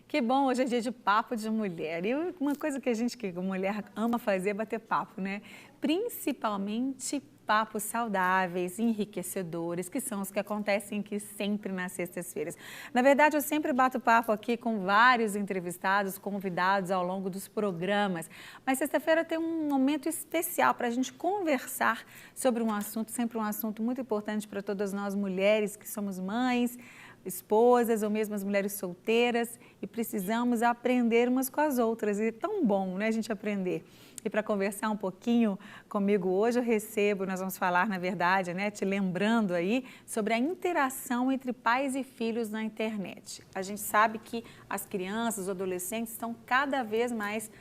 Que bom, hoje é dia de papo de mulher. E uma coisa que que mulher ama fazer é bater papo, né? Principalmente papos saudáveis, enriquecedores, que são os que acontecem aqui sempre nas sextas-feiras. Na verdade, eu sempre bato papo aqui com vários entrevistados, convidados ao longo dos programas. Mas sexta-feira tem um momento especial para a gente conversar sobre um assunto, sempre um assunto muito importante para todas nós mulheres que somos mães, esposas ou mesmo as mulheres solteiras e precisamos aprender umas com as outras. E é tão bom, né, a gente aprender. E para conversar um pouquinho comigo hoje, eu recebo, nós vamos falar, na verdade, né, te lembrando aí, sobre a interação entre pais e filhos na internet. A gente sabe que as crianças, os adolescentes estão cada vez mais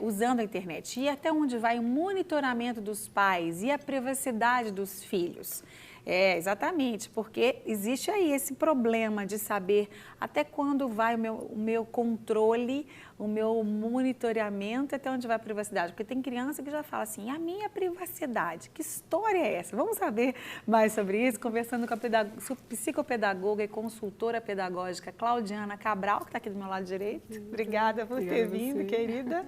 usando a internet. E até onde vai o monitoramento dos pais e a privacidade dos filhos? Exatamente, porque existe aí esse problema de saber até quando vai o meu controle, o meu monitoramento, até onde vai a privacidade. Porque tem criança que já fala assim, a minha privacidade, que história é essa? Vamos saber mais sobre isso, conversando com a psicopedagoga e consultora pedagógica Claudiana Cabral, que está aqui do meu lado direito. Obrigada por ter vindo, querida.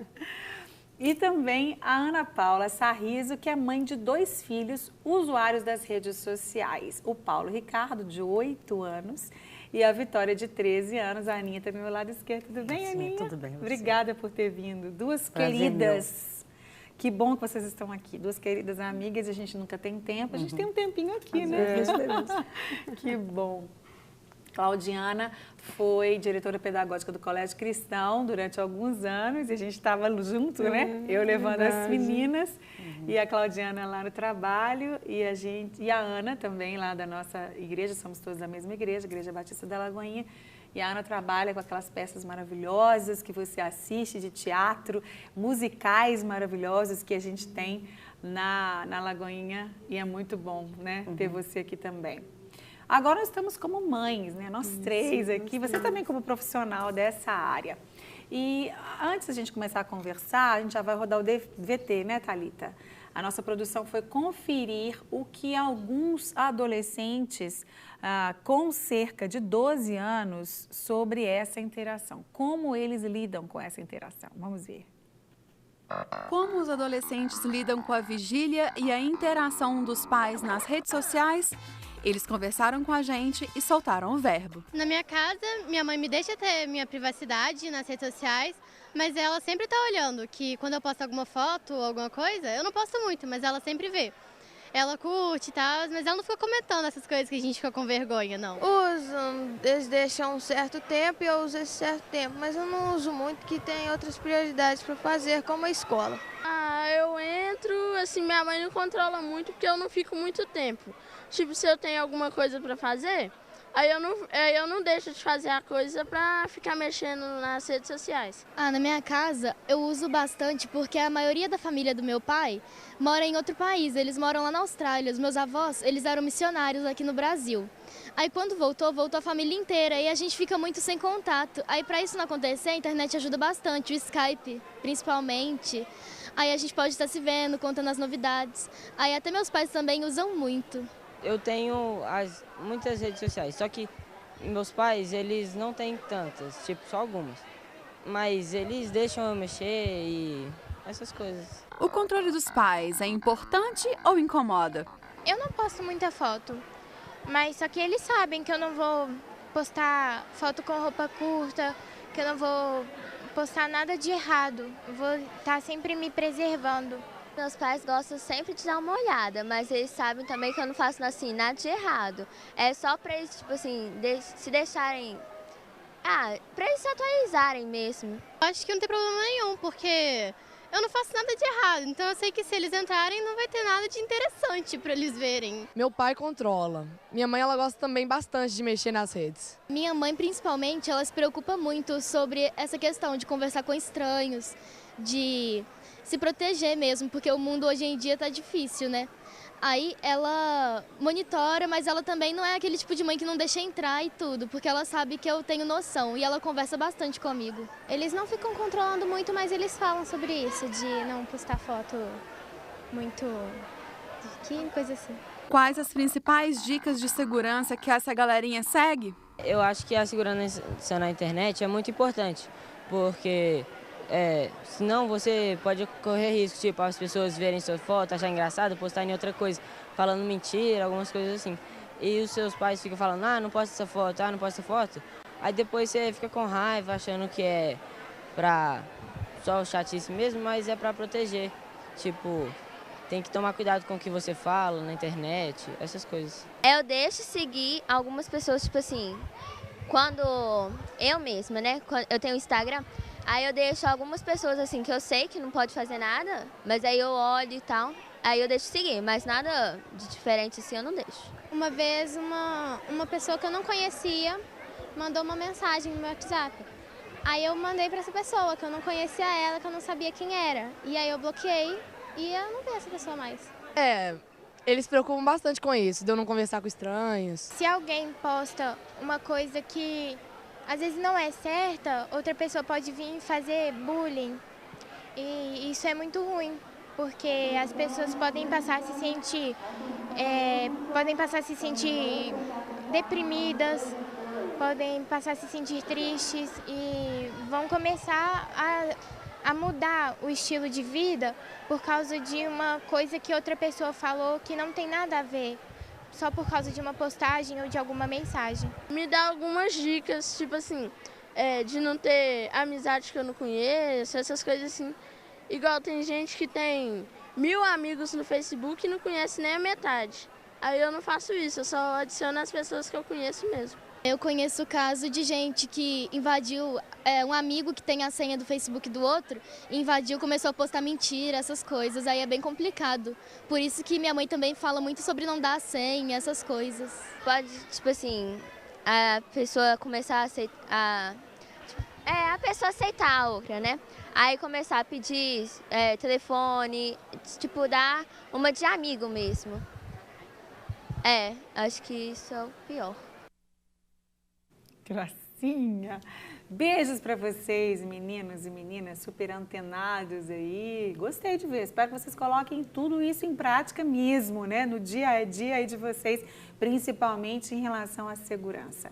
E também a Ana Paula Sarriso, que é mãe de 2 filhos usuários das redes sociais. O Paulo Ricardo, de 8 anos, e a Vitória, de 13 anos. A Aninha está do meu lado esquerdo. Tudo bem, Aninha? Tudo bem. Obrigada por ter vindo. 2 queridas. Que bom que vocês estão aqui. 2 queridas amigas, a gente nunca tem tempo. A gente tem um tempinho aqui, né? Que bom. Claudiana foi diretora pedagógica do Colégio Cristão durante alguns anos e a gente estava junto, né? Eu levando as meninas e a Claudiana lá no trabalho e a Ana também lá da nossa igreja, somos todos da mesma igreja, Igreja Batista da Lagoinha. E a Ana trabalha com aquelas peças maravilhosas que você assiste de teatro, musicais maravilhosos que a gente tem na Lagoinha e é muito bom, né? Ter você aqui também. Agora nós estamos como mães, né? Nós 3 aqui, você também como profissional dessa área. E antes da gente começar a conversar, a gente já vai rodar o DVT, né, Thalita? A nossa produção foi conferir o que alguns adolescentes com cerca de 12 anos sobre essa interação. Como eles lidam com essa interação? Vamos ver. Como os adolescentes lidam com a vigília e a interação dos pais nas redes sociais? Eles conversaram com a gente e soltaram o verbo. Na minha casa, minha mãe me deixa ter minha privacidade nas redes sociais, mas ela sempre tá olhando, que quando eu posto alguma foto ou alguma coisa, eu não posto muito, mas ela sempre vê. Ela curte e tal, mas ela não fica comentando essas coisas que a gente fica com vergonha, não. Usam, eles deixam um certo tempo e eu uso esse certo tempo, mas eu não uso muito, que tem outras prioridades para fazer, como a escola. Eu entro, assim, minha mãe não controla muito, porque eu não fico muito tempo. Tipo, se eu tenho alguma coisa para fazer, aí eu não deixo de fazer a coisa para ficar mexendo nas redes sociais. Na minha casa eu uso bastante porque a maioria da família do meu pai mora em outro país, eles moram lá na Austrália. Os meus avós, eles eram missionários aqui no Brasil. Aí quando voltou a família inteira e a gente fica muito sem contato. Aí para isso não acontecer, a internet ajuda bastante, o Skype principalmente. Aí a gente pode estar se vendo, contando as novidades. Aí até meus pais também usam muito. Eu tenho muitas redes sociais, só que meus pais, eles não têm tantas, tipo, só algumas. Mas eles deixam eu mexer e essas coisas. O controle dos pais é importante ou incomoda? Eu não posto muita foto, mas só que eles sabem que eu não vou postar foto com roupa curta, que eu não vou postar nada de errado. Eu vou estar sempre me preservando. Meus pais gostam sempre de dar uma olhada, mas eles sabem também que eu não faço assim, nada de errado. É só pra eles, tipo assim, se deixarem... pra eles se atualizarem mesmo. Acho que não tem problema nenhum, porque eu não faço nada de errado. Então eu sei que se eles entrarem não vai ter nada de interessante pra eles verem. Meu pai controla. Minha mãe, ela gosta também bastante de mexer nas redes. Minha mãe, principalmente, ela se preocupa muito sobre essa questão de conversar com estranhos, de se proteger mesmo, porque o mundo hoje em dia tá difícil, né? Aí ela monitora, mas ela também não é aquele tipo de mãe que não deixa entrar e tudo, porque ela sabe que eu tenho noção e ela conversa bastante comigo. Eles não ficam controlando muito, mas eles falam sobre isso, de não postar foto muito... que coisa assim. Quais as principais dicas de segurança que essa galerinha segue? Eu acho que a segurança na internet é muito importante, porque senão você pode correr risco, tipo, as pessoas verem sua foto, achar engraçado, postar em outra coisa, falando mentira, algumas coisas assim. E os seus pais ficam falando, não posta essa foto, não posta essa foto. Aí depois você fica com raiva, achando que é pra só chatice mesmo, mas é pra proteger. Tipo, tem que tomar cuidado com o que você fala na internet, essas coisas. Eu deixo seguir algumas pessoas, tipo assim, quando eu mesma, né, quando eu tenho Instagram, aí eu deixo algumas pessoas assim que eu sei que não pode fazer nada, mas aí eu olho e tal, aí eu deixo seguir, mas nada de diferente assim eu não deixo. Uma vez uma pessoa que eu não conhecia mandou uma mensagem no meu WhatsApp. Aí eu mandei para essa pessoa, que eu não conhecia ela, que eu não sabia quem era. E aí eu bloqueei e eu não vi essa pessoa mais. Eles se preocupam bastante com isso, de eu não conversar com estranhos. Se alguém posta uma coisa que às vezes não é certa, outra pessoa pode vir fazer bullying. E isso é muito ruim, porque as pessoas podem passar a se sentir deprimidas, podem passar a se sentir tristes e vão começar a mudar o estilo de vida por causa de uma coisa que outra pessoa falou que não tem nada a ver, só por causa de uma postagem ou de alguma mensagem. Me dá algumas dicas, tipo assim, de não ter amizade que eu não conheço, essas coisas assim. Igual tem gente que tem 1000 amigos no Facebook e não conhece nem a metade. Aí eu não faço isso, eu só adiciono as pessoas que eu conheço mesmo. Eu conheço o caso de gente que invadiu, um amigo que tem a senha do Facebook do outro, invadiu, começou a postar mentira, essas coisas, aí é bem complicado. Por isso que minha mãe também fala muito sobre não dar a senha, essas coisas. Pode, tipo assim, a pessoa começar a aceitar, a pessoa aceitar a outra, né? Aí começar a pedir telefone, tipo, dar uma de amigo mesmo. Acho que isso é o pior. Gracinha! Beijos para vocês, meninos e meninas super antenados aí. Gostei de ver. Espero que vocês coloquem tudo isso em prática mesmo, né? No dia a dia aí de vocês, principalmente em relação à segurança.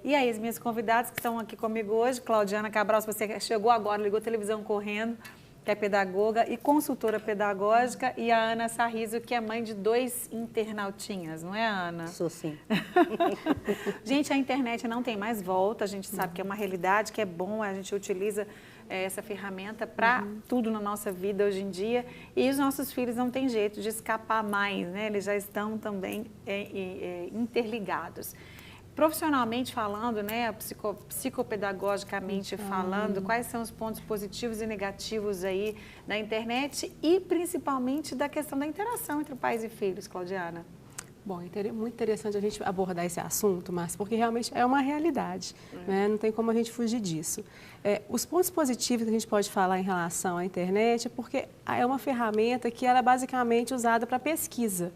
E aí, as minhas convidadas que estão aqui comigo hoje, Claudiana Cabral, se você chegou agora, ligou a televisão correndo, que é pedagoga e consultora pedagógica, e a Ana Sarriso, que é mãe de 2 internautinhas, não é, Ana? Sou sim. Gente, a internet não tem mais volta, a gente sabe que é uma realidade, que é bom, a gente utiliza essa ferramenta para tudo na nossa vida hoje em dia, e os nossos filhos não têm jeito de escapar mais, né? Eles já estão também interligados. Profissionalmente falando, né, psicopedagogicamente falando, quais são os pontos positivos e negativos aí da internet e principalmente da questão da interação entre pais e filhos, Claudiana? Bom, é muito interessante a gente abordar esse assunto, Márcia, porque realmente é uma realidade, né? Não tem como a gente fugir disso. Os pontos positivos que a gente pode falar em relação à internet é porque é uma ferramenta que ela é basicamente usada para pesquisa.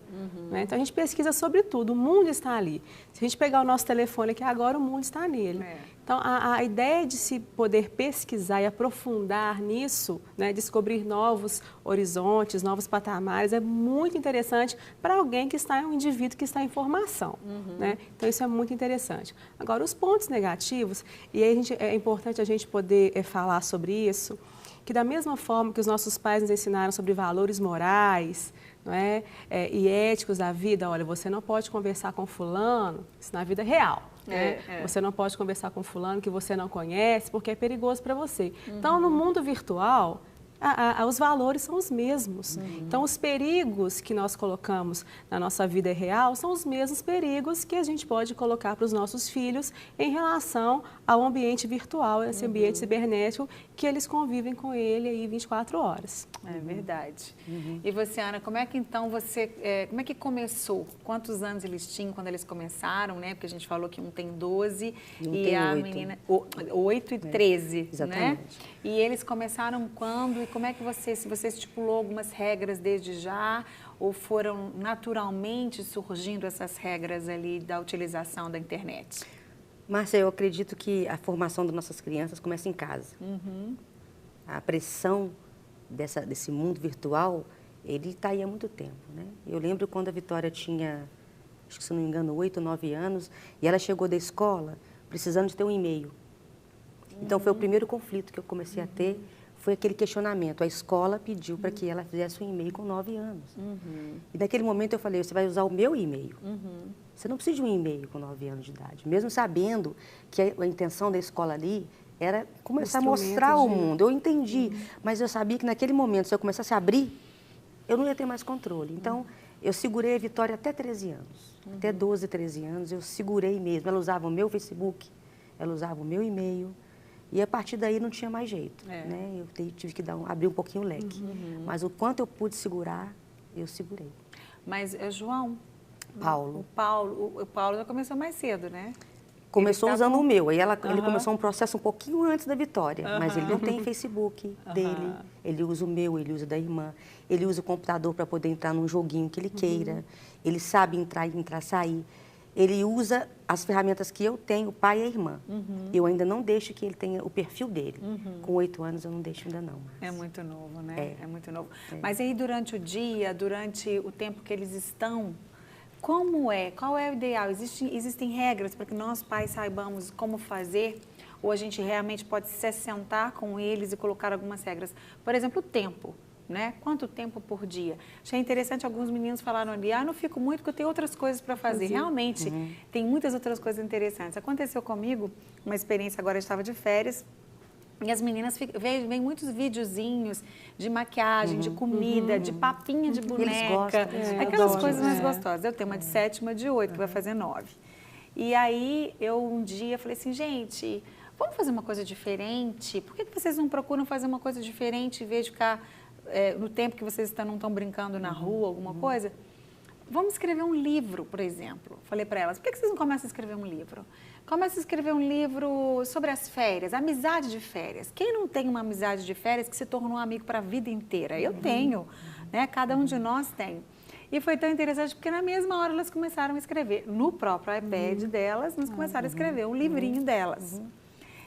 Né? Então, a gente pesquisa sobre tudo, o mundo está ali. Se a gente pegar o nosso telefone aqui agora, o mundo está nele. Então, a ideia de se poder pesquisar e aprofundar nisso, né, descobrir novos horizontes, novos patamares, é muito interessante para alguém que está, um indivíduo que está em formação. Né? Então, isso é muito interessante. Agora, os pontos negativos, e aí é importante a gente poder falar sobre isso, que da mesma forma que os nossos pais nos ensinaram sobre valores morais, não é? E éticos da vida, olha, você não pode conversar com fulano, isso na vida real. Você não pode conversar com fulano que você não conhece, porque é perigoso para você. Então, no mundo virtual, os valores são os mesmos. Então, os perigos que nós colocamos na nossa vida real são os mesmos perigos que a gente pode colocar para os nossos filhos em relação ao ambiente virtual, esse ambiente cibernético, que eles convivem com ele aí 24 horas. É verdade. E você, Ana, como é que então como é que começou? Quantos anos eles tinham quando eles começaram, né? Porque a gente falou que um tem 12 e a menina 8 e 13, exatamente. Né? E eles começaram quando e como é que se você estipulou algumas regras desde já ou foram naturalmente surgindo essas regras ali da utilização da internet? Márcia, eu acredito que a formação das nossas crianças começa em casa. A pressão desse mundo virtual, ele está aí há muito tempo, né? Eu lembro quando a Vitória tinha, acho que se não me engano, 8 ou 9 anos, e ela chegou da escola, precisando de ter um e-mail. Então, foi o primeiro conflito que eu comecei a ter, foi aquele questionamento. A escola pediu para que ela fizesse um e-mail com 9 anos. E naquele momento eu falei, você vai usar o meu e-mail. Você não precisa de um e-mail com 9 anos de idade. Mesmo sabendo que a intenção da escola ali era começar a mostrar ao mundo. Eu entendi, mas eu sabia que naquele momento, se eu começasse a abrir, eu não ia ter mais controle. Então, eu segurei a Vitória até 13 anos. Até 12, 13 anos, eu segurei mesmo. Ela usava o meu Facebook, ela usava o meu e-mail. E a partir daí não tinha mais jeito, né? Eu tive que abrir um pouquinho o leque. Mas o quanto eu pude segurar, eu segurei. Mas, João, Paulo. O Paulo já começou mais cedo, né? Começou usando o meu. Aí ele começou um processo um pouquinho antes da Vitória. Mas ele não tem Facebook dele. Ele usa o meu, ele usa da irmã. Ele usa o computador para poder entrar num joguinho que ele queira. Ele sabe entrar, sair. Ele usa as ferramentas que eu tenho, o pai e a irmã. Eu ainda não deixo que ele tenha o perfil dele. Com 8 anos eu não deixo ainda não. Mas... É muito novo, né? É muito novo. Mas aí durante o dia, durante o tempo que eles estão, como é? Qual é o ideal? Existem regras para que nós pais saibamos como fazer? Ou a gente realmente pode se sentar com eles e colocar algumas regras? Por exemplo, o tempo. Né? Quanto tempo por dia? Achei interessante, alguns meninos falaram ali, não fico muito porque eu tenho outras coisas para fazer. Realmente, tem muitas outras coisas interessantes. Aconteceu comigo uma experiência, agora eu estava de férias, e as meninas veem muitos videozinhos de maquiagem, de comida, de papinha de boneca, aquelas coisas mais gostosas. Eu tenho uma de 7, uma de 8, que vai fazer 9. E aí, eu um dia falei assim, gente, vamos fazer uma coisa diferente? Por que vocês não procuram fazer uma coisa diferente em vez de ficar... no tempo que vocês não estão brincando na rua, alguma coisa, vamos escrever um livro, por exemplo. Falei para elas, por que vocês não começam a escrever um livro? Começa a escrever um livro sobre as férias, amizade de férias. Quem não tem uma amizade de férias que se tornou um amigo para a vida inteira? Eu tenho, né? Cada um de nós tem. E foi tão interessante porque na mesma hora elas começaram a escrever. No próprio iPad delas, elas começaram a escrever um livrinho delas.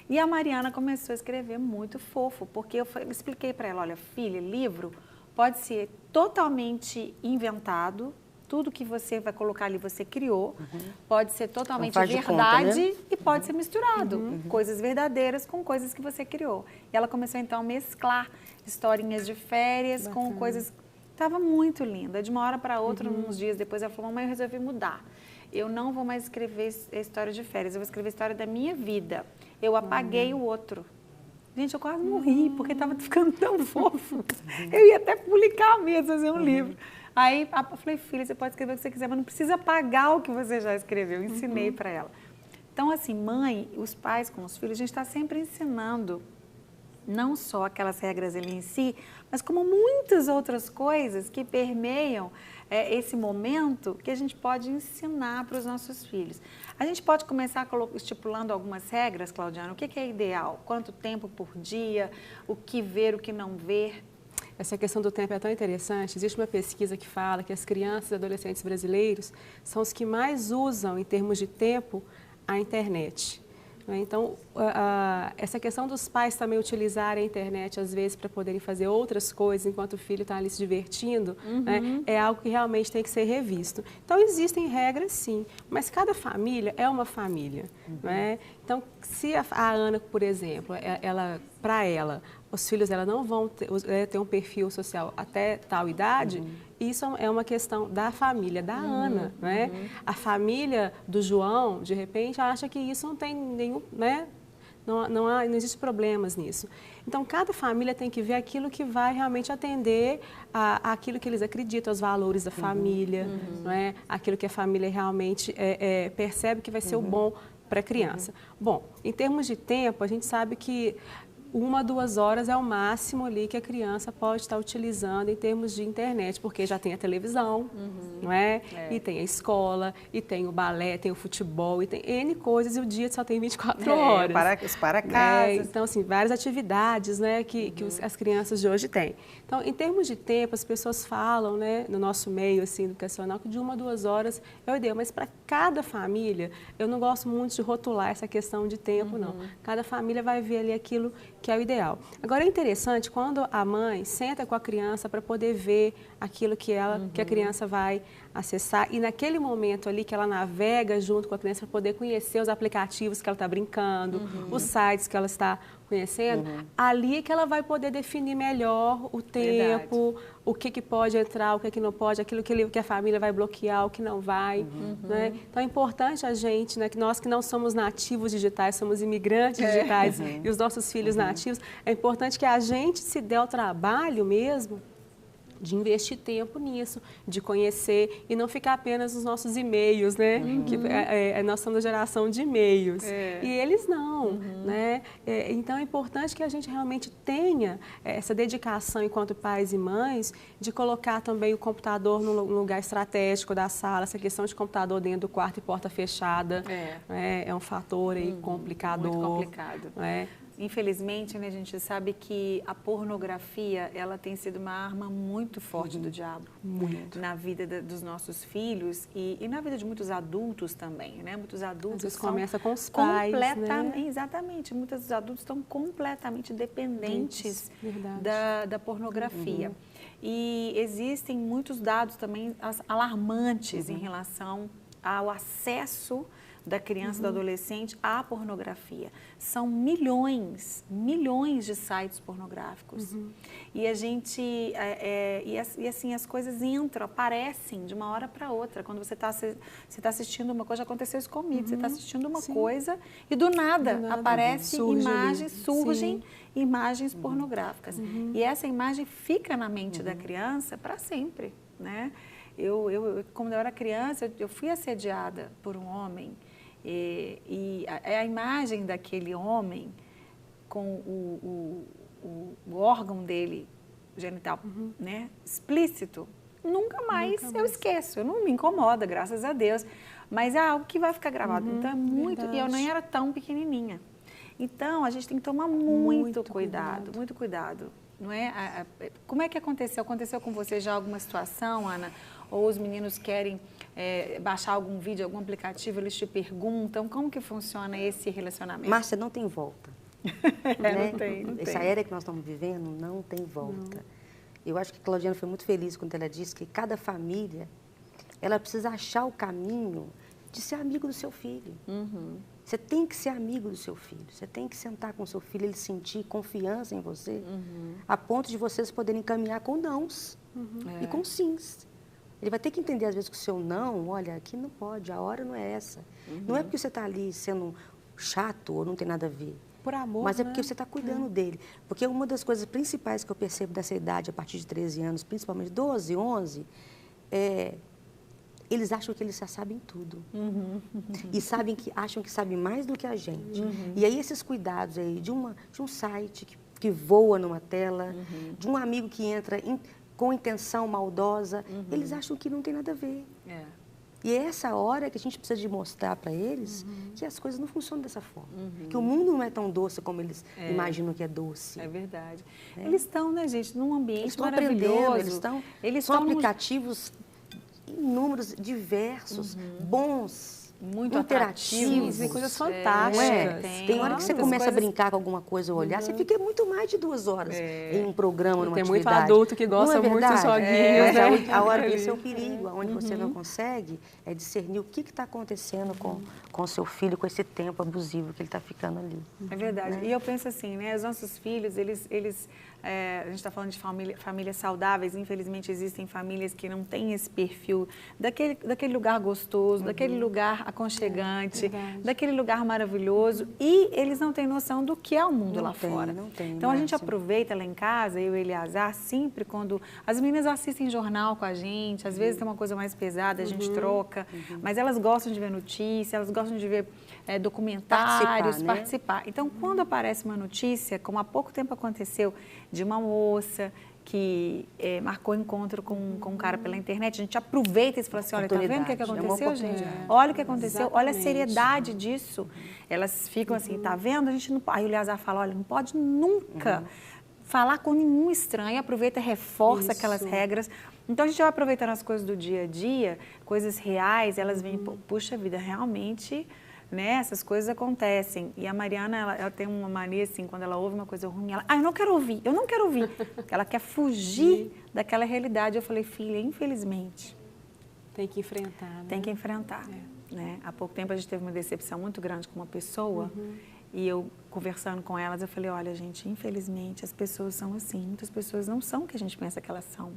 E a Mariana começou a escrever muito fofo, porque eu expliquei para ela, olha, filha, livro pode ser totalmente inventado, tudo que você vai colocar ali você criou, pode ser totalmente verdade conta, né? E pode ser misturado, coisas verdadeiras com coisas que você criou. E ela começou então a mesclar historinhas de férias com coisas... Estava muito linda, de uma hora para outra, uns dias depois ela falou, mamãe, eu resolvi mudar. Eu não vou mais escrever a história de férias, eu vou escrever a história da minha vida. Eu apaguei o outro. Gente, eu quase morri, porque estava ficando tão fofo. Eu ia até publicar mesmo, fazer um livro. Aí eu falei, filha, você pode escrever o que você quiser, mas não precisa apagar o que você já escreveu. Eu ensinei para ela. Então, assim, mãe, os pais com os filhos, a gente está sempre ensinando não só aquelas regras ali em si, mas como muitas outras coisas que permeiam esse momento que a gente pode ensinar para os nossos filhos. A gente pode começar estipulando algumas regras, Claudiana, o que é ideal? Quanto tempo por dia? O que ver, o que não ver? Essa questão do tempo é tão interessante. Existe uma pesquisa que fala que as crianças e adolescentes brasileiros são os que mais usam, em termos de tempo, a internet. Então, essa questão dos pais também utilizarem a internet, às vezes, para poderem fazer outras coisas enquanto o filho está ali se divertindo, né, é algo que realmente tem que ser revisto. Então, existem regras, sim, mas cada família é uma família. Né? Então, se a Ana, por exemplo, para ela, os filhos dela não vão ter um perfil social até tal idade, isso é uma questão da família da Ana, né? A família do João, de repente, acha que isso não tem nenhum, né? Não existe problemas nisso. Então, cada família tem que ver aquilo que vai realmente atender àquilo que eles acreditam, aos valores da família, não é? Aquilo que a família realmente percebe que vai ser o bom para a criança. Bom, em termos de tempo, a gente sabe que 1 a 2 horas é o máximo ali que a criança pode estar utilizando em termos de internet, porque já tem a televisão, não é? E tem a escola, e tem o balé, tem o futebol, e tem N coisas, e o dia só tem 24 horas. Para casa. Então, assim, várias atividades, né, que as crianças de hoje têm. Então, em termos de tempo, as pessoas falam, né, no nosso meio, assim, educacional, que de 1 a 2 horas é o ideal, mas para cada família, eu não gosto muito de rotular essa questão de tempo, não. Cada família vai ver ali aquilo que é o ideal. Agora, é interessante quando a mãe senta com a criança para poder ver aquilo que a criança vai acessar e naquele momento ali que ela navega junto com a criança para poder conhecer os aplicativos que ela está brincando, os sites que ela está conhecendo, ali é que ela vai poder definir melhor o tempo, o que pode entrar, o que não pode, aquilo que a família vai bloquear, o que não vai. Né? Então é importante a gente, né, que nós que não somos nativos digitais, somos imigrantes digitais e os nossos filhos nativos, é importante que a gente se dê ao trabalho mesmo de investir tempo nisso, de conhecer e não ficar apenas nos nossos e-mails, né? Que nós somos a geração de e-mails e eles não, né? Então é importante que a gente realmente tenha essa dedicação enquanto pais e mães de colocar também o computador no lugar estratégico da sala, essa questão de computador dentro do quarto e porta fechada é um fator aí complicador. Muito complicado. Né? Infelizmente, né, a gente sabe que a pornografia, ela tem sido uma arma muito forte do diabo. Muito. Na vida dos nossos filhos e na vida de muitos adultos também, né? Muitos adultos às vezes começa com os pais, completamente, né? Exatamente. Muitos adultos estão completamente dependentes da pornografia. E existem muitos dados também alarmantes em relação ao acesso da criança e do adolescente à pornografia. São milhões de sites pornográficos. E a gente, assim, as coisas entram, aparecem de uma hora para outra. Quando você está assistindo uma coisa, já aconteceu isso comigo, você está assistindo uma coisa e do nada aparece imagens, surgem imagens pornográficas. E essa imagem fica na mente da criança para sempre, né? Quando eu era criança, eu fui assediada por um homem. E a imagem daquele homem com o órgão dele, genital, né, explícito, nunca mais eu esqueço. Não me incomoda, graças a Deus, mas é algo que vai ficar gravado. Então é muito, e eu nem era tão pequenininha. Então a gente tem que tomar muito cuidado, muito cuidado. Não é? Como é que aconteceu? Aconteceu com você já alguma situação, Ana? Ou os meninos querem baixar algum vídeo, algum aplicativo, eles te perguntam como que funciona esse relacionamento? Márcia, não tem volta. Né? Não tem. Essa era que nós estamos vivendo não tem volta. Eu acho que a Claudiana foi muito feliz quando ela disse que cada família, ela precisa achar o caminho de ser amigo do seu filho. Você tem que ser amigo do seu filho, você tem que sentar com o seu filho, ele sentir confiança em você, a ponto de vocês poderem caminhar com nãos e com sims. Ele vai ter que entender, às vezes, que o seu não, olha, aqui não pode, a hora não é essa. Não é porque você está ali sendo chato ou não tem nada a ver. Por amor, mas é porque você está cuidando dele. Porque uma das coisas principais que eu percebo dessa idade, a partir de 13 anos, principalmente 12, 11, eles acham que eles já sabem tudo. E acham que sabem mais do que a gente. E aí esses cuidados aí de um site que voa numa tela, de um amigo que entra com intenção maldosa, eles acham que não tem nada a ver. E é essa hora que a gente precisa de mostrar para eles que as coisas não funcionam dessa forma. Que o mundo não é tão doce como eles imaginam que é doce. É verdade. Eles estão, né, gente, num ambiente eles estão maravilhoso. Aprendendo, são aplicativos inúmeros, diversos, bons, muito interativos, e coisas fantásticas. Tem hora que você começa a brincar com alguma coisa ou olhar, você fica muito mais de 2 horas em um programa, numa atividade. Tem muito adulto que gosta muito dos joguinhos. Mas a hora esse é o perigo, onde você não consegue discernir o que está acontecendo com o seu filho, com esse tempo abusivo que ele está ficando ali. É verdade. E eu penso assim, né, os nossos filhos, a gente está falando de famílias saudáveis, infelizmente existem famílias que não têm esse perfil daquele lugar gostoso, daquele lugar aconchegante, daquele lugar maravilhoso, e eles não têm noção do que é o mundo lá fora. Então a gente aproveita lá em casa, eu e o Eliazar, sempre quando as meninas assistem jornal com a gente, às vezes tem uma coisa mais pesada, a gente troca, mas elas gostam de ver notícias, elas gostam de ver documentários, participar. Então quando aparece uma notícia, como há pouco tempo aconteceu, de uma moça que marcou encontro com um cara pela internet, a gente aproveita e fala assim, olha, tá vendo o que aconteceu, gente? Olha o que aconteceu, olha a seriedade disso. Elas ficam assim, tá vendo? A gente não... Aí o Eliazar fala, olha, não pode nunca falar com nenhum estranho, aproveita e reforça aquelas regras. Então a gente vai aproveitando as coisas do dia a dia, coisas reais, elas vêm, puxa vida, realmente... Né, essas coisas acontecem. E a Mariana, ela tem uma mania assim, quando ela ouve uma coisa ruim, ela, eu não quero ouvir. Ela quer fugir daquela realidade. Eu falei, filha, infelizmente, Tem que enfrentar, né? Tem que enfrentar. Né? Há pouco tempo a gente teve uma decepção muito grande com uma pessoa e eu, conversando com elas, eu falei, olha, gente, infelizmente as pessoas são assim, muitas pessoas não são o que a gente pensa que elas são.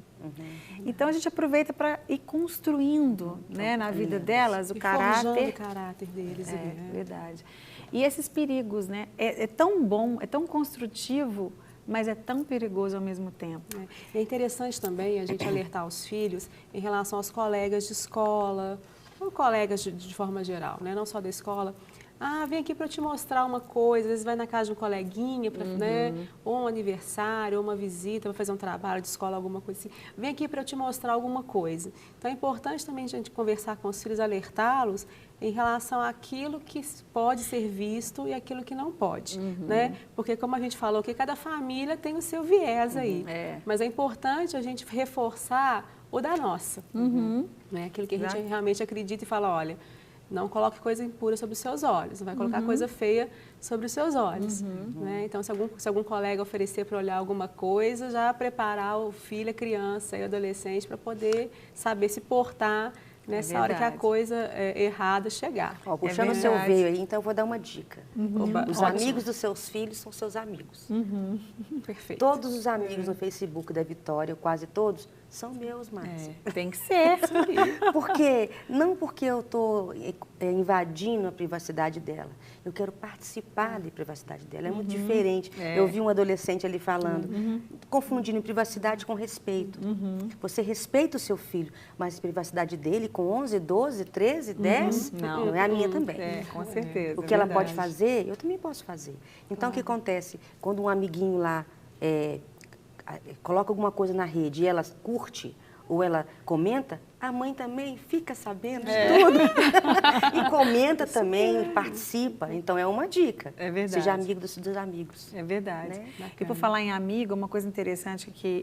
Então a gente aproveita para ir construindo, né, na vida delas o caráter. Forjando o caráter deles. Verdade. E esses perigos, né? É tão bom, é tão construtivo, mas é tão perigoso ao mesmo tempo. É interessante também a gente alertar os filhos em relação aos colegas de escola, ou colegas de forma geral, né? Não só da escola. Ah, vem aqui para eu te mostrar uma coisa, às vezes vai na casa de um coleguinha, né? Ou um aniversário, ou uma visita, para fazer um trabalho de escola, alguma coisa assim. Vem aqui para eu te mostrar alguma coisa. Então é importante também a gente conversar com os filhos, alertá-los em relação àquilo que pode ser visto e aquilo que não pode, né? Porque como a gente falou, que cada família tem o seu viés aí. Mas é importante a gente reforçar o da nossa, né? Aquilo que a gente realmente acredita e fala, olha, não coloque coisa impura sobre os seus olhos, não vai colocar coisa feia sobre os seus olhos. Né? Então, se algum colega oferecer para olhar alguma coisa, já preparar o filho, a criança e o adolescente para poder saber se portar nessa hora que a coisa errada chegar. Ó, puxando o seu veio aí, então eu vou dar uma dica. Os amigos dos seus filhos são seus amigos. Perfeito. Todos os amigos no Facebook da Vitória, quase todos, são meus, Márcia. Tem que ser. Não porque eu estou invadindo a privacidade dela. Eu quero participar da privacidade dela. É muito diferente. Eu vi um adolescente ali falando, confundindo privacidade com respeito. Você respeita o seu filho, mas a privacidade dele com 11, 12, 13, 10, não é a minha também. Com certeza. O que ela pode fazer, eu também posso fazer. Então, o que acontece? Quando um amiguinho lá coloca alguma coisa na rede e ela curte ou ela comenta, a mãe também fica sabendo de tudo. E comenta também, participa. Então, é uma dica. É verdade. Seja amigo dos amigos. É verdade. Né? E por falar em amigo, uma coisa interessante que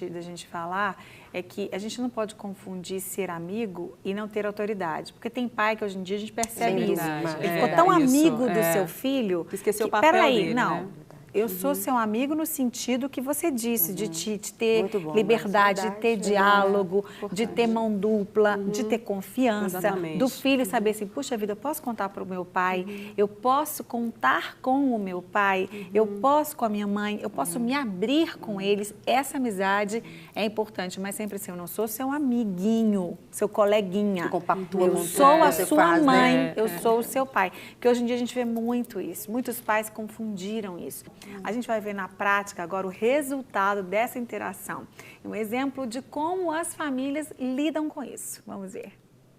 da gente falar é que a gente não pode confundir ser amigo e não ter autoridade. Porque tem pai que hoje em dia a gente percebe isso. Ele ficou tão amigo do seu filho que esqueceu o papel dele, não. Né? Eu sou seu amigo no sentido que você disse, de ter liberdade, de ter diálogo, de ter mão dupla, de ter confiança, do filho saber assim, puxa vida, eu posso contar para o meu pai, eu posso contar com o meu pai, eu posso com a minha mãe, eu posso me abrir com eles. Essa amizade é importante, mas sempre assim, eu não sou seu amiguinho, seu coleguinha. Eu sou a sua mãe, eu sou o seu pai. Porque hoje em dia a gente vê muito isso, muitos pais confundiram isso. A gente vai ver na prática agora o resultado dessa interação. Um exemplo de como as famílias lidam com isso. Vamos ver.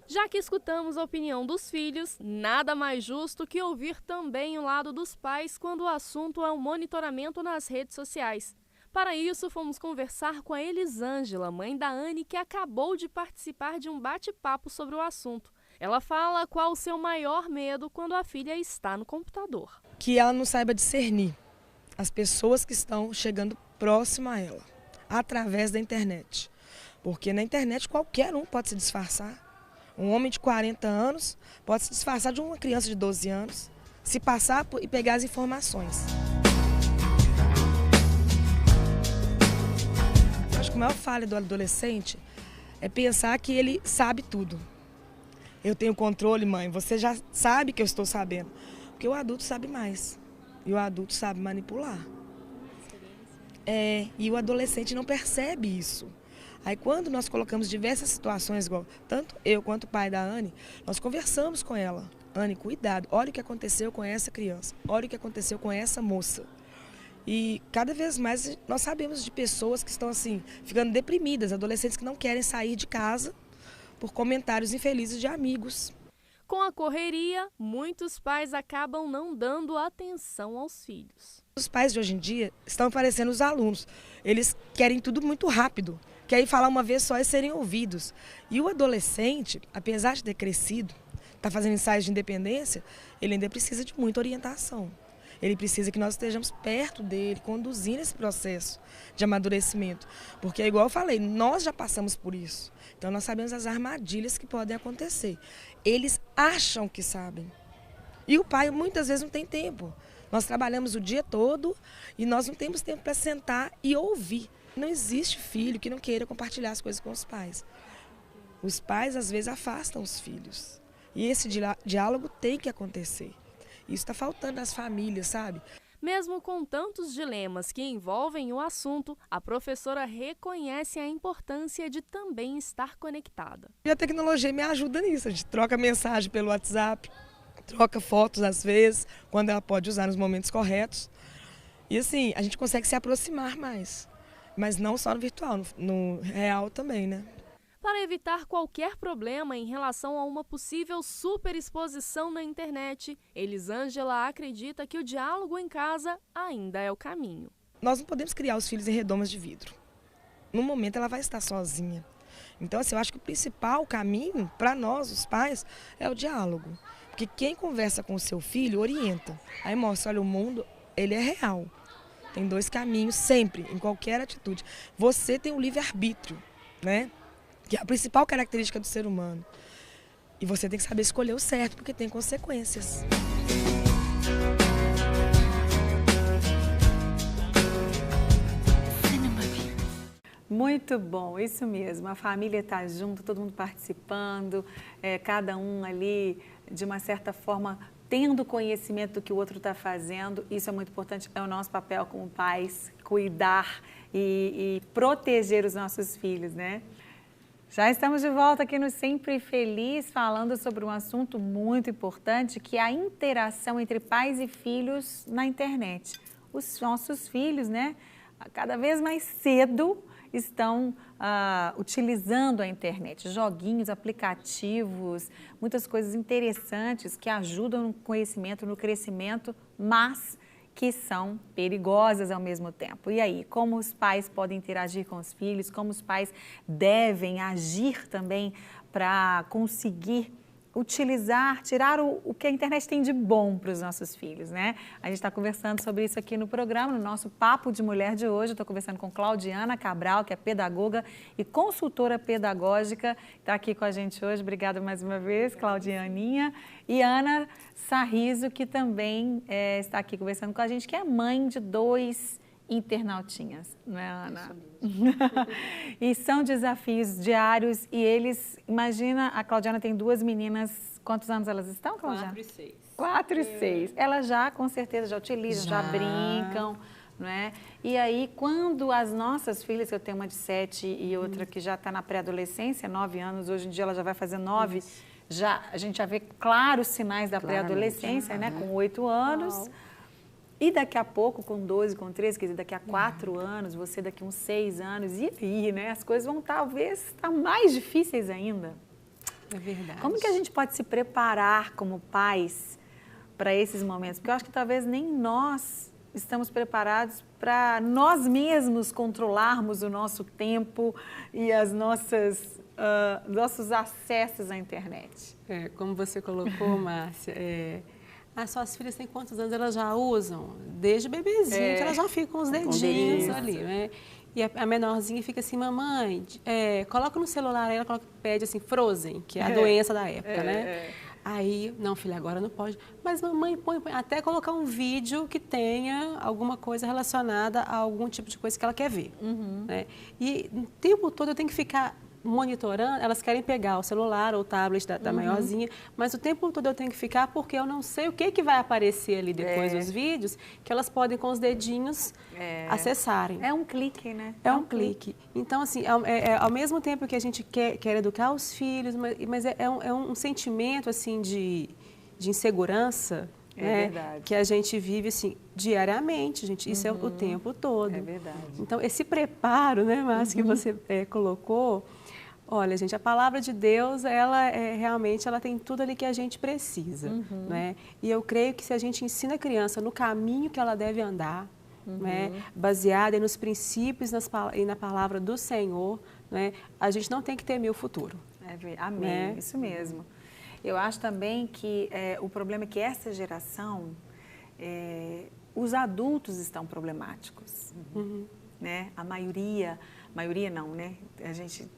Já que escutamos a opinião dos filhos, nada mais justo que ouvir também o lado dos pais quando o assunto é o monitoramento nas redes sociais. Para isso, fomos conversar com a Elisângela, mãe da Anne, que acabou de participar de um bate-papo sobre o assunto. Ela fala qual o seu maior medo quando a filha está no computador. Que ela não saiba discernir as pessoas que estão chegando próximo a ela, através da internet. Porque na internet qualquer um pode se disfarçar. Um homem de 40 anos pode se disfarçar de uma criança de 12 anos, se passar e pegar as informações. Eu acho que a maior falha do adolescente é pensar que ele sabe tudo. Eu tenho controle, mãe, você já sabe que eu estou sabendo. Porque o adulto sabe mais. E o adulto sabe manipular. E o adolescente não percebe isso. Aí quando nós colocamos diversas situações, igual tanto eu quanto o pai da Anne, nós conversamos com ela. Anne, cuidado, olha o que aconteceu com essa criança, olha o que aconteceu com essa moça. E cada vez mais nós sabemos de pessoas que estão assim, ficando deprimidas, adolescentes que não querem sair de casa por comentários infelizes de amigos. Com a correria, muitos pais acabam não dando atenção aos filhos. Os pais de hoje em dia estão parecendo os alunos. Eles querem tudo muito rápido, querem falar uma vez só e serem ouvidos. E o adolescente, apesar de ter crescido, está fazendo ensaios de independência, ele ainda precisa de muita orientação. Ele precisa que nós estejamos perto dele, conduzindo esse processo de amadurecimento. Porque, igual eu falei, nós já passamos por isso. Então, nós sabemos as armadilhas que podem acontecer. Eles acham que sabem. E o pai, muitas vezes, não tem tempo. Nós trabalhamos o dia todo e nós não temos tempo para sentar e ouvir. Não existe filho que não queira compartilhar as coisas com os pais. Os pais, às vezes, afastam os filhos. E esse diálogo tem que acontecer. Isso está faltando nas famílias, sabe? Mesmo com tantos dilemas que envolvem o assunto, a professora reconhece a importância de também estar conectada. E a tecnologia me ajuda nisso. A gente troca mensagem pelo WhatsApp, troca fotos às vezes, quando ela pode usar nos momentos corretos. E assim, a gente consegue se aproximar mais. Mas não só no virtual, no real também, né? Para evitar qualquer problema em relação a uma possível superexposição na internet, Elisângela acredita que o diálogo em casa ainda é o caminho. Nós não podemos criar os filhos em redomas de vidro. No momento ela vai estar sozinha. Então, assim, eu acho que o principal caminho para nós, os pais, é o diálogo. Porque quem conversa com o seu filho orienta. Aí mostra, olha, o mundo, ele é real. Tem dois caminhos sempre, em qualquer atitude. Você tem um livre-arbítrio, né? Que é a principal característica do ser humano. E você tem que saber escolher o certo, porque tem consequências. Muito bom, isso mesmo. A família está junto, todo mundo participando, cada um ali, de uma certa forma, tendo conhecimento do que o outro está fazendo. Isso é muito importante, é o nosso papel como pais, cuidar e proteger os nossos filhos, né? Já estamos de volta aqui no Sempre Feliz, falando sobre um assunto muito importante, que é a interação entre pais e filhos na internet. Os nossos filhos, né, cada vez mais cedo estão utilizando a internet, joguinhos, aplicativos, muitas coisas interessantes que ajudam no conhecimento, no crescimento, mas que são perigosas ao mesmo tempo. E aí, como os pais podem interagir com os filhos, como os pais devem agir também para conseguir utilizar, tirar o que a internet tem de bom para os nossos filhos, né? A gente está conversando sobre isso aqui no programa, no nosso Papo de Mulher de hoje. Estou conversando com Claudiana Cabral, que é pedagoga e consultora pedagógica, está aqui com a gente hoje. Obrigada mais uma vez, Claudianinha. E Ana Sarriso, que também está aqui conversando com a gente, que é mãe de 2 internautinhas, não é, Ana? E são desafios diários e eles, imagina, a Claudiana tem 2 meninas, quantos anos elas estão, Claudiana? 4 e 6. 4 e 6. Elas já, com certeza, já utilizam, já brincam, não é? E aí, quando as nossas filhas, eu tenho uma de 7 e outra que já está na pré-adolescência, 9 anos, hoje em dia ela já vai fazer 9, a gente já vê claros sinais da pré-adolescência, né? Com 8 anos. Uau. E daqui a pouco, com 12, com 13, quer dizer, daqui a 4 anos, você daqui a uns 6 anos, e aí, né? As coisas vão talvez estar mais difíceis ainda. É verdade. Como que a gente pode se preparar como pais para esses momentos? Porque eu acho que talvez nem nós estamos preparados para nós mesmos controlarmos o nosso tempo e as nossos acessos à internet. Como você colocou, Márcia, as suas filhas têm quantos anos? Elas já usam? Desde bebezinho, que elas já ficam com os dedinhos ali, né? E a menorzinha fica assim, mamãe, coloca no celular, aí ela pede assim, Frozen, que é a doença da época, né? Aí, não, filha, agora não pode. Mas mamãe, põe, até colocar um vídeo que tenha alguma coisa relacionada a algum tipo de coisa que ela quer ver. Né? E o tempo todo eu tenho que ficar monitorando, elas querem pegar o celular ou o tablet da maiorzinha, mas o tempo todo eu tenho que ficar porque eu não sei o que vai aparecer ali depois dos vídeos, que elas podem com os dedinhos acessarem. É um clique, né? É um clique. Então, assim, ao mesmo tempo que a gente quer educar os filhos, mas é um sentimento, assim, de insegurança, né, que a gente vive assim diariamente, gente. Isso é o tempo todo. É verdade. Então, esse preparo, né, Márcia, que você colocou, olha, gente, a palavra de Deus, ela realmente ela tem tudo ali que a gente precisa, né? E eu creio que se a gente ensina a criança no caminho que ela deve andar, né, baseada nos princípios e na palavra do Senhor, né, a gente não tem que temer o futuro. Amém, né? Isso mesmo. Eu acho também que o problema é que essa geração, os adultos estão problemáticos, né? A maioria não, né? A gente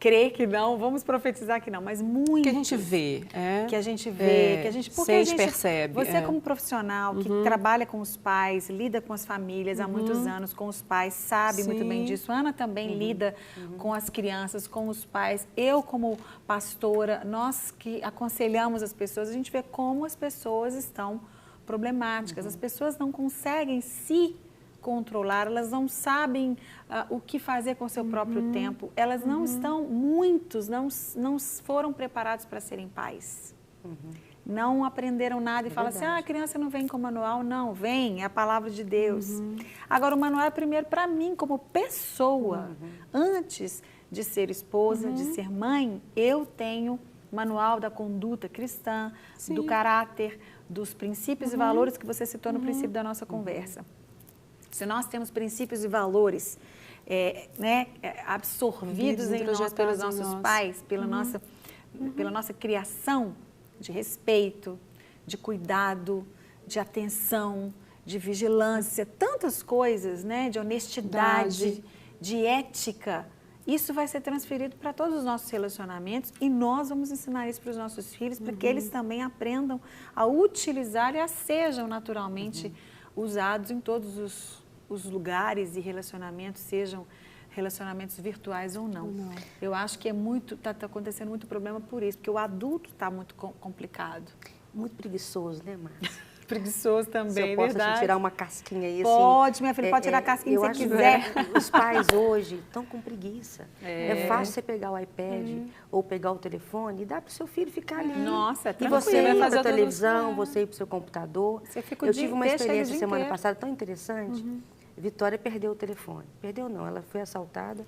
crer que não, vamos profetizar que não, mas muito. Que a gente vê, que a gente vê, que a gente porque a gente percebe. Você como profissional que trabalha com os pais, lida com as famílias há muitos anos, com os pais, sabe muito bem disso. Ana também lida com as crianças, com os pais. Eu como pastora, nós que aconselhamos as pessoas, a gente vê como as pessoas estão problemáticas. As pessoas não conseguem se controlar, elas não sabem o que fazer com o seu próprio tempo, elas não estão, muitos não foram preparados para serem pais, não aprenderam nada e falam assim, a criança não vem com manual, não, vem, é a palavra de Deus. Agora o manual é primeiro para mim, como pessoa, antes de ser esposa, de ser mãe, eu tenho manual da conduta cristã, do caráter, dos princípios e valores que você citou no princípio da nossa conversa. Se nós temos princípios e valores absorvidos em nós pelos nossos pais, pela nossa criação de respeito, de cuidado, de atenção, de vigilância, tantas coisas, de honestidade, de ética, isso vai ser transferido para todos os nossos relacionamentos e nós vamos ensinar isso para os nossos filhos, para que eles também aprendam a utilizar e a sejam naturalmente usados em todos os lugares e relacionamentos, sejam relacionamentos virtuais ou não. Eu acho que está acontecendo muito problema por isso, porque o adulto está muito complicado. Muito preguiçoso, né, Márcia? Preguiçoso também, se eu posso tirar uma casquinha aí, pode, minha filha, pode tirar a casquinha se você quiser. Os pais hoje estão com preguiça. É fácil você pegar o iPad ou pegar o telefone e dar para o seu filho ficar ali. Nossa, e você ir para a televisão, você ir para o seu computador. Eu tive uma experiência semana passada tão interessante. Vitória perdeu o telefone. Perdeu não, ela foi assaltada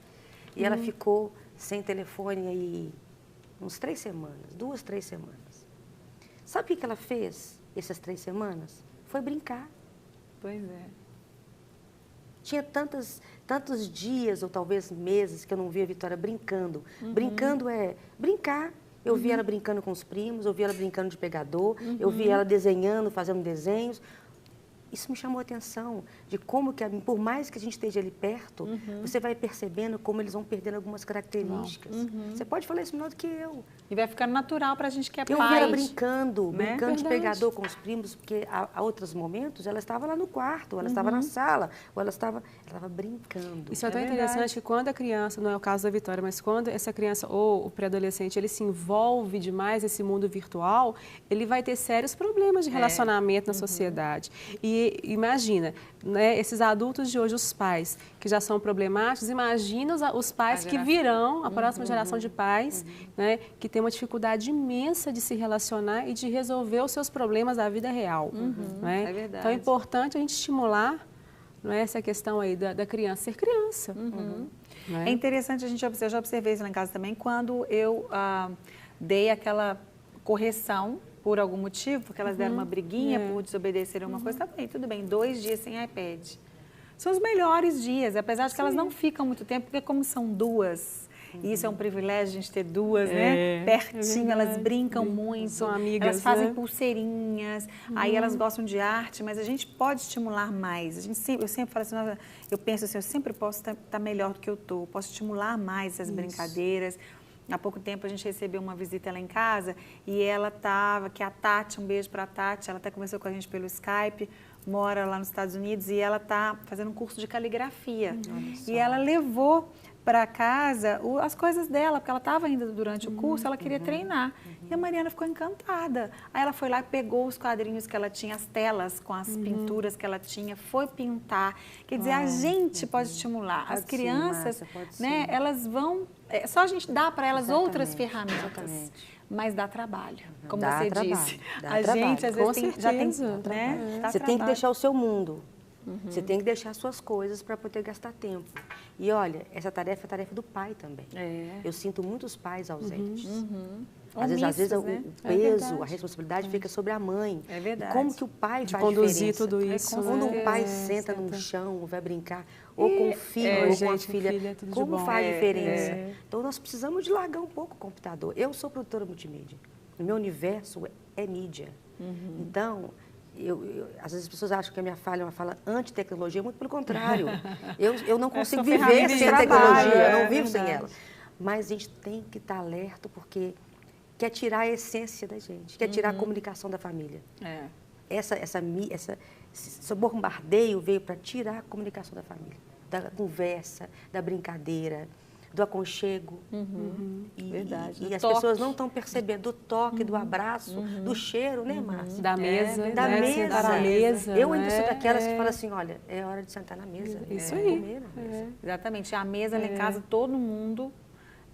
e ela ficou sem telefone aí uns 3 semanas, 2, 3 semanas. Sabe o que ela fez essas 3 semanas? Foi brincar. Pois é. Tinha tantos dias ou talvez meses que eu não via a Vitória brincando. Brincando é brincar. Eu vi ela brincando com os primos, eu vi ela brincando de pegador, eu vi ela desenhando, fazendo desenhos. Isso me chamou a atenção de como que, por mais que a gente esteja ali perto, você vai percebendo como eles vão perdendo algumas características. Você pode falar isso melhor do que eu. E vai ficando natural para a gente que é pai. Eu vi ela brincando de pegador com os primos, porque há outros momentos ela estava lá no quarto, ela estava na sala, ou ela estava brincando. Isso é tão interessante que quando a criança, não é o caso da Vitória, mas quando essa criança ou o pré-adolescente, ele se envolve demais nesse mundo virtual, ele vai ter sérios problemas de relacionamento na sociedade. E imagina, esses adultos de hoje, os pais que já são problemáticos, imagina os pais que virão, a próxima geração de pais, que tem uma dificuldade imensa de se relacionar e de resolver os seus problemas da vida real. É verdade. Então é importante a gente estimular essa questão aí da criança ser criança. É interessante a gente observar, eu já observei isso lá em casa também, quando eu dei aquela correção por algum motivo, porque elas deram uma briguinha por desobedecer uma coisa, tá bem, tudo bem, 2 dias sem iPad. São os melhores dias, apesar de que elas não ficam muito tempo, porque como são 2, e isso é um privilégio a gente ter 2, pertinho, elas brincam muito, são amigas, elas fazem pulseirinhas, aí elas gostam de arte, mas a gente pode estimular mais. Eu sempre falo assim, eu penso assim, eu sempre posso estar melhor do que eu estou, posso estimular mais essas brincadeiras. Há pouco tempo a gente recebeu uma visita lá em casa e ela estava, que é a Tati, um beijo para a Tati, ela até conversou com a gente pelo Skype, mora lá nos Estados Unidos e ela está fazendo um curso de caligrafia. E ela levou para casa as coisas dela, porque ela estava ainda durante o curso, ela queria treinar. E a Mariana ficou encantada. Aí ela foi lá e pegou os quadrinhos que ela tinha, as telas com as pinturas que ela tinha, foi pintar. Quer dizer, a gente pode estimular. As crianças, elas vão... É só a gente dar para elas outras ferramentas, mas dá trabalho, como você disse. A gente, às vezes, já tem... Você tem que deixar o seu mundo. Você tem que deixar suas coisas para poder gastar tempo. E olha, essa tarefa é a tarefa do pai também. Eu sinto muitos pais ausentes. Às vezes o peso, a responsabilidade fica sobre a mãe. É verdade. E como que o pai faz conduzir diferença? Tudo isso. Quando um pai senta no chão, vai brincar, ou com o filho, ou com a filha, como faz diferença? Então, nós precisamos de largar um pouco o computador. Eu sou produtora multimídia. O meu universo é mídia. Então... às vezes as pessoas acham que a minha fala é uma fala anti-tecnologia, muito pelo contrário. Eu não consigo viver sem a tecnologia, eu não vivo sem ela. mas a gente tem que estar alerta porque quer tirar a essência da gente, quer tirar a comunicação da família. Esse bombardeio veio para tirar a comunicação da família, da conversa, da brincadeira, do aconchego. Verdade. E as pessoas não estão percebendo do toque, do abraço, do cheiro, né, Márcia? Da mesa, da mesa. Sentar à mesa. Eu ainda sou daquelas que falam assim, olha, é hora de sentar na mesa. Isso aí. Comer na mesa. Exatamente. A mesa lá em casa, todo mundo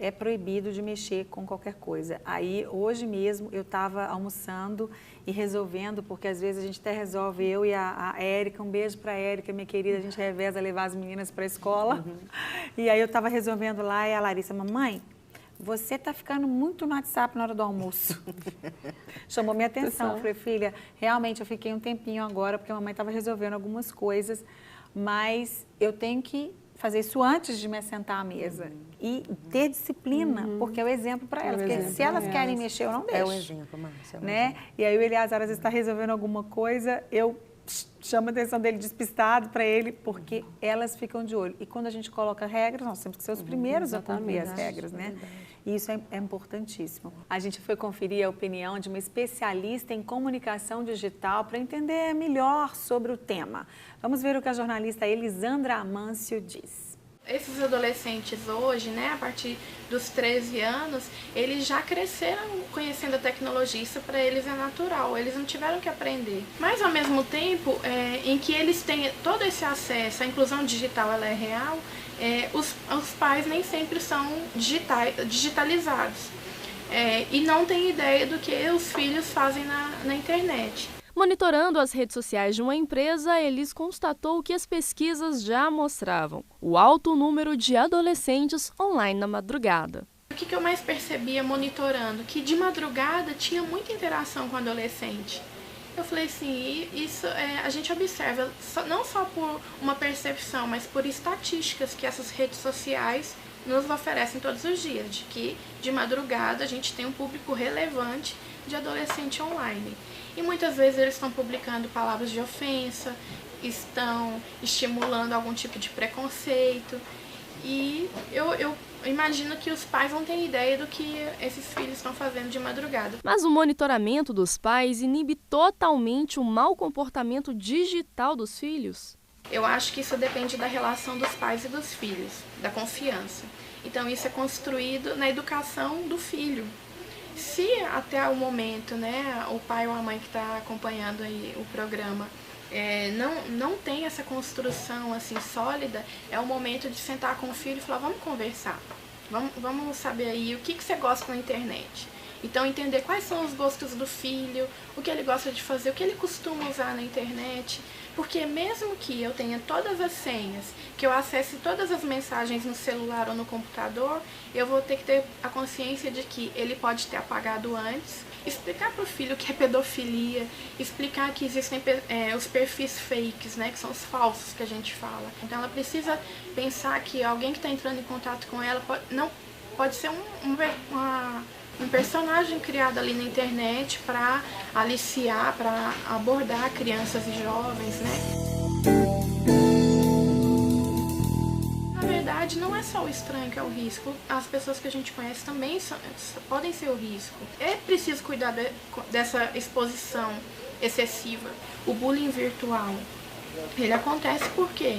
é proibido de mexer com qualquer coisa. Aí, hoje mesmo, eu estava almoçando e resolvendo, porque às vezes a gente até resolve, eu e a Érica, um beijo para a Érica, minha querida, a gente reveza levar as meninas para a escola. E aí eu estava resolvendo lá e a Larissa, mamãe, você está ficando muito no WhatsApp na hora do almoço. Chamou minha atenção. Falei, filha, realmente eu fiquei um tempinho agora, porque a mamãe estava resolvendo algumas coisas, mas eu tenho que fazer isso antes de me sentar à mesa. E ter disciplina, porque é o exemplo para elas. Porque se elas querem mexer, eu não deixo. É o exemplo, Márcia. Né? E aí o Eliazar, às vezes, está resolvendo alguma coisa, eu chamo a atenção dele despistado para ele, porque elas ficam de olho. E quando a gente coloca regras, nós temos que ser os primeiros a cumprir as regras, né? E isso é importantíssimo. A gente foi conferir a opinião de uma especialista em comunicação digital para entender melhor sobre o tema. Vamos ver o que a jornalista Elisandra Amâncio diz. Esses adolescentes hoje, né, a partir dos 13 anos, eles já cresceram conhecendo a tecnologia, isso para eles é natural, eles não tiveram que aprender. Mas ao mesmo tempo, em que eles têm todo esse acesso, a inclusão digital ela é real, os pais nem sempre são digitalizados e não têm ideia do que os filhos fazem na internet. Monitorando as redes sociais de uma empresa, Elis constatou o que as pesquisas já mostravam: o alto número de adolescentes online na madrugada. O que eu mais percebia monitorando? Que de madrugada tinha muita interação com o adolescente. Eu falei assim, isso a gente observa não só por uma percepção, mas por estatísticas que essas redes sociais nos oferecem todos os dias, de que de madrugada a gente tem um público relevante de adolescente online. E muitas vezes eles estão publicando palavras de ofensa, estão estimulando algum tipo de preconceito. E eu imagino que os pais não têm ideia do que esses filhos estão fazendo de madrugada. Mas o monitoramento dos pais inibe totalmente o mau comportamento digital dos filhos? Eu acho que isso depende da relação dos pais e dos filhos, da confiança. Então isso é construído na educação do filho. Se até o momento, né, o pai ou a mãe que está acompanhando aí o programa não tem essa construção assim sólida, é o momento de sentar com o filho e falar, vamos conversar, vamos saber aí o que você gosta na internet. Então entender quais são os gostos do filho, o que ele gosta de fazer, o que ele costuma usar na internet, porque mesmo que eu tenha todas as senhas, que eu acesse todas as mensagens no celular ou no computador, eu vou ter que ter a consciência de que ele pode ter apagado antes, explicar para o filho o que é pedofilia, explicar que existem os perfis fakes, né, que são os falsos que a gente fala. Então ela precisa pensar que alguém que está entrando em contato com ela pode ser um personagem criado ali na internet para aliciar, para abordar crianças e jovens, né? Na verdade, não é só o estranho que é o risco, as pessoas que a gente conhece também podem ser o risco. É preciso cuidar dessa exposição excessiva. O bullying virtual, ele acontece porque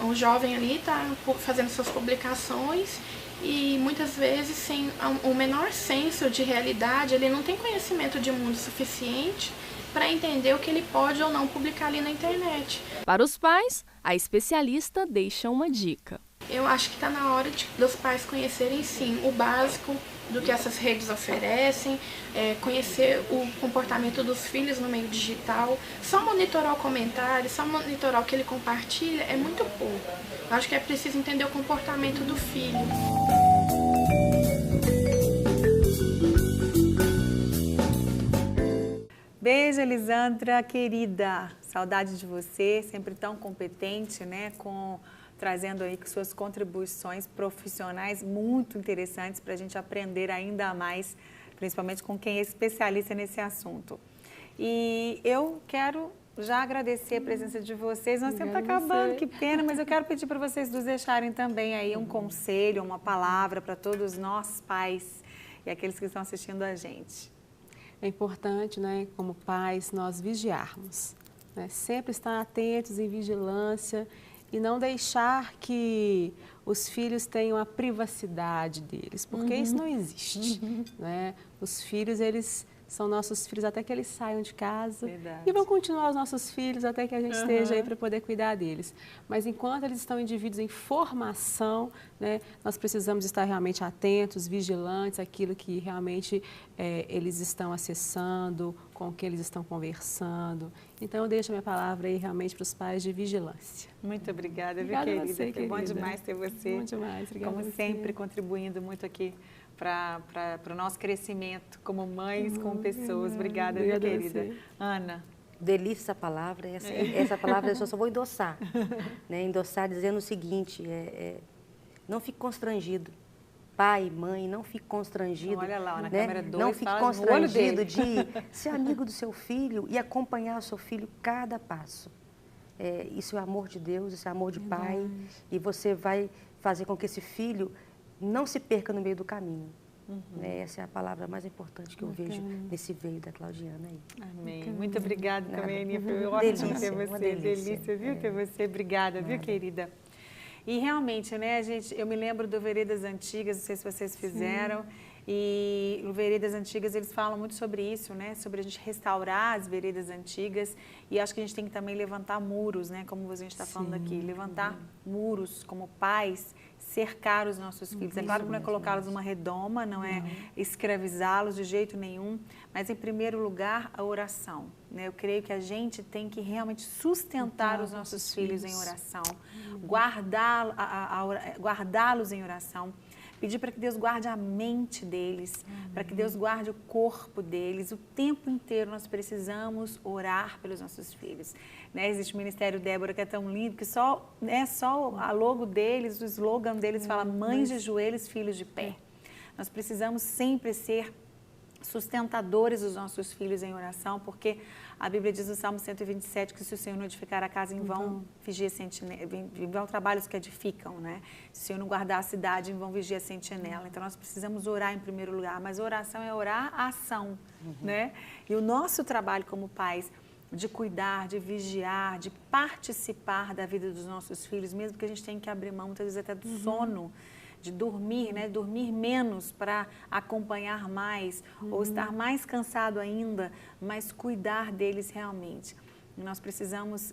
o jovem ali está fazendo suas publicações e muitas vezes sem o menor senso de realidade, ele não tem conhecimento de mundo suficiente para entender o que ele pode ou não publicar ali na internet. Para os pais, a especialista deixa uma dica. Eu acho que está na hora dos pais conhecerem sim o básico do que essas redes oferecem, conhecer o comportamento dos filhos no meio digital. Só monitorar o comentário, só monitorar o que ele compartilha é muito pouco. Eu acho que é preciso entender o comportamento do filho. Beijo, Elisandra, querida. Saudade de você, sempre tão competente, né? Trazendo aí suas contribuições profissionais muito interessantes para a gente aprender ainda mais, principalmente com quem é especialista nesse assunto. E eu quero já agradecer a presença de vocês. Nosso tempo está acabando, que pena, mas eu quero pedir para vocês nos deixarem também aí um conselho, uma palavra para todos nós pais e aqueles que estão assistindo a gente. É importante, né, como pais, nós vigiarmos, né? Sempre estar atentos em vigilância e não deixar que os filhos tenham a privacidade deles, porque isso não existe, né? Os filhos, eles são nossos filhos até que eles saiam de casa. Verdade. E vão continuar os nossos filhos até que a gente esteja aí para poder cuidar deles. Mas enquanto eles estão indivíduos em formação, né, nós precisamos estar realmente atentos, vigilantes àquilo que realmente eles estão acessando, com o que eles estão conversando. Então, eu deixo a minha palavra aí realmente para os pais de vigilância. Muito obrigada, Obrigada viu, querida? você, Foi bom demais ter você. Bom demais, obrigada. Como sempre, contribuindo muito aqui para o nosso crescimento como mães, como pessoas. Obrigada, minha querida. Ana. Delícia essa palavra. Essa palavra eu só vou endossar. Né? Endossar dizendo o seguinte, não fique constrangido. Pai, mãe, não fique constrangido. Olha lá, na né? câmera 2, não fique constrangido de ser amigo do seu filho e acompanhar o seu filho cada passo. Isso é amor de Deus, isso é amor de pai. E você vai fazer com que esse filho não se perca no meio do caminho. Essa é a palavra mais importante que eu vejo nesse veio da Claudiana aí. Amém. Muito obrigada também, Aninha. Foi ótimo ter você. Delícia, viu, ter você. Obrigada, viu, querida? E realmente, né, eu me lembro do Veredas Antigas, não sei se vocês fizeram. E no Veredas Antigas eles falam muito sobre isso, né? Sobre a gente restaurar as veredas antigas. E acho que a gente tem que também levantar muros, né? Como a gente está falando aqui. Levantar muros como pais, cercar os nossos filhos. É claro que não é colocá-los numa redoma, não é escravizá-los de jeito nenhum. Mas, em primeiro lugar, a oração. Né? Eu creio que a gente tem que realmente sustentar os nossos filhos em oração. Guardá-los em oração. Pedir para que Deus guarde a mente deles, para que Deus guarde o corpo deles. O tempo inteiro nós precisamos orar pelos nossos filhos. Né? Existe o Ministério Débora, que é tão lindo, que só a logo deles, o slogan deles fala mães de joelhos, filhos de pé. Nós precisamos sempre ser sustentadores dos nossos filhos em oração, porque a Bíblia diz no Salmo 127 que se o Senhor não edificar a casa, em vão vigia sentinela, em vão trabalhos que edificam, né? Se o Senhor não guardar a cidade, em vão vigia sentinela. Então, nós precisamos orar em primeiro lugar, mas oração é orar a ação, né? E o nosso trabalho como pais, de cuidar, de vigiar, de participar da vida dos nossos filhos, mesmo que a gente tenha que abrir mão, muitas vezes até do sono, de dormir, né? Dormir menos para acompanhar mais, ou estar mais cansado ainda, mas cuidar deles realmente. E nós precisamos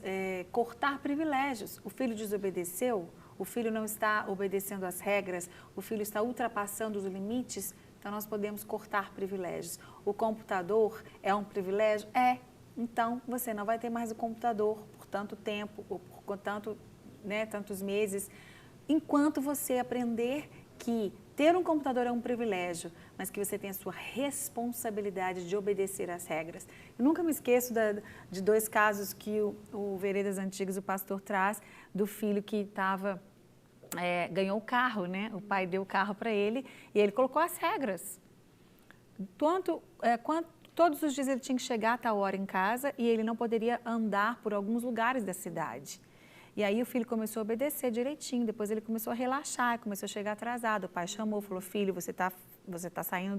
cortar privilégios. O filho desobedeceu, o filho não está obedecendo às regras, o filho está ultrapassando os limites, então nós podemos cortar privilégios. O computador é um privilégio? É. Então, você não vai ter mais o computador por tanto tempo, ou por tantos meses, enquanto você aprender que ter um computador é um privilégio, mas que você tem a sua responsabilidade de obedecer às regras. Eu nunca me esqueço de dois casos que o Veredas Antigas, o pastor traz, do filho que ganhou o carro, né? O pai deu o carro para ele e ele colocou as regras. Todos os dias ele tinha que chegar a tal hora em casa e ele não poderia andar por alguns lugares da cidade. E aí o filho começou a obedecer direitinho, depois ele começou a relaxar, começou a chegar atrasado. O pai chamou, falou, filho, você tá saindo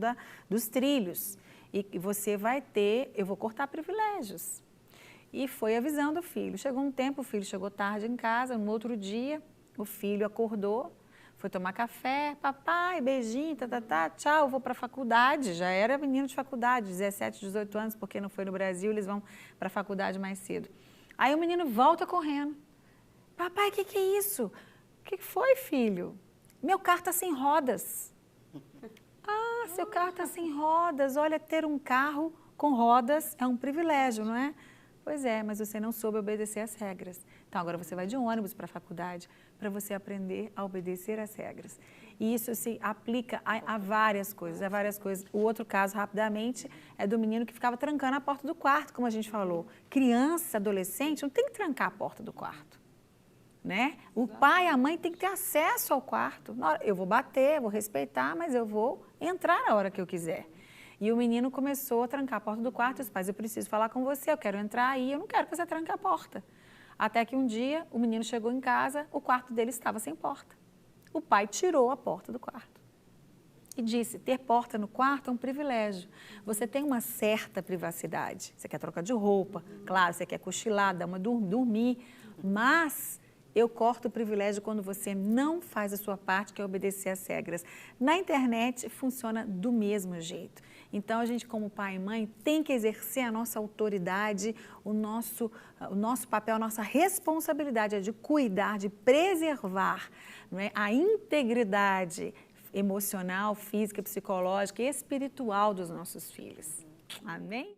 dos trilhos e você vai eu vou cortar privilégios. E foi avisando o filho. Chegou um tempo, o filho chegou tarde em casa, no outro dia, o filho acordou, foi tomar café, papai, beijinho, tchau, eu vou para a faculdade. Já era menino de faculdade, 17, 18 anos, porque não foi no Brasil, eles vão para a faculdade mais cedo. Aí o menino volta correndo. Papai, o que é isso? O que foi, filho? Meu carro está sem rodas. Ah, seu carro está sem rodas. Olha, ter um carro com rodas é um privilégio, não é? Pois é, mas você não soube obedecer às regras. Então, agora você vai de ônibus para a faculdade para você aprender a obedecer às regras. E isso se aplica a várias coisas, O outro caso, rapidamente, é do menino que ficava trancando a porta do quarto, como a gente falou. Criança, adolescente, não tem que trancar a porta do quarto. Né? O pai e a mãe têm que ter acesso ao quarto. Eu vou bater, vou respeitar, mas eu vou entrar na hora que eu quiser. E o menino começou a trancar a porta do quarto, e os pais, eu preciso falar com você, eu quero entrar aí, eu não quero que você tranque a porta. Até que um dia o menino chegou em casa, o quarto dele estava sem porta. O pai tirou a porta do quarto e disse, ter porta no quarto é um privilégio. Você tem uma certa privacidade. Você quer trocar de roupa, claro, você quer cochilar, dormir, mas eu corto o privilégio quando você não faz a sua parte, que é obedecer às regras. Na internet funciona do mesmo jeito. Então, a gente, como pai e mãe, tem que exercer a nossa autoridade, o nosso papel, a nossa responsabilidade é de cuidar, de preservar, não é, a integridade emocional, física, psicológica e espiritual dos nossos filhos. Amém?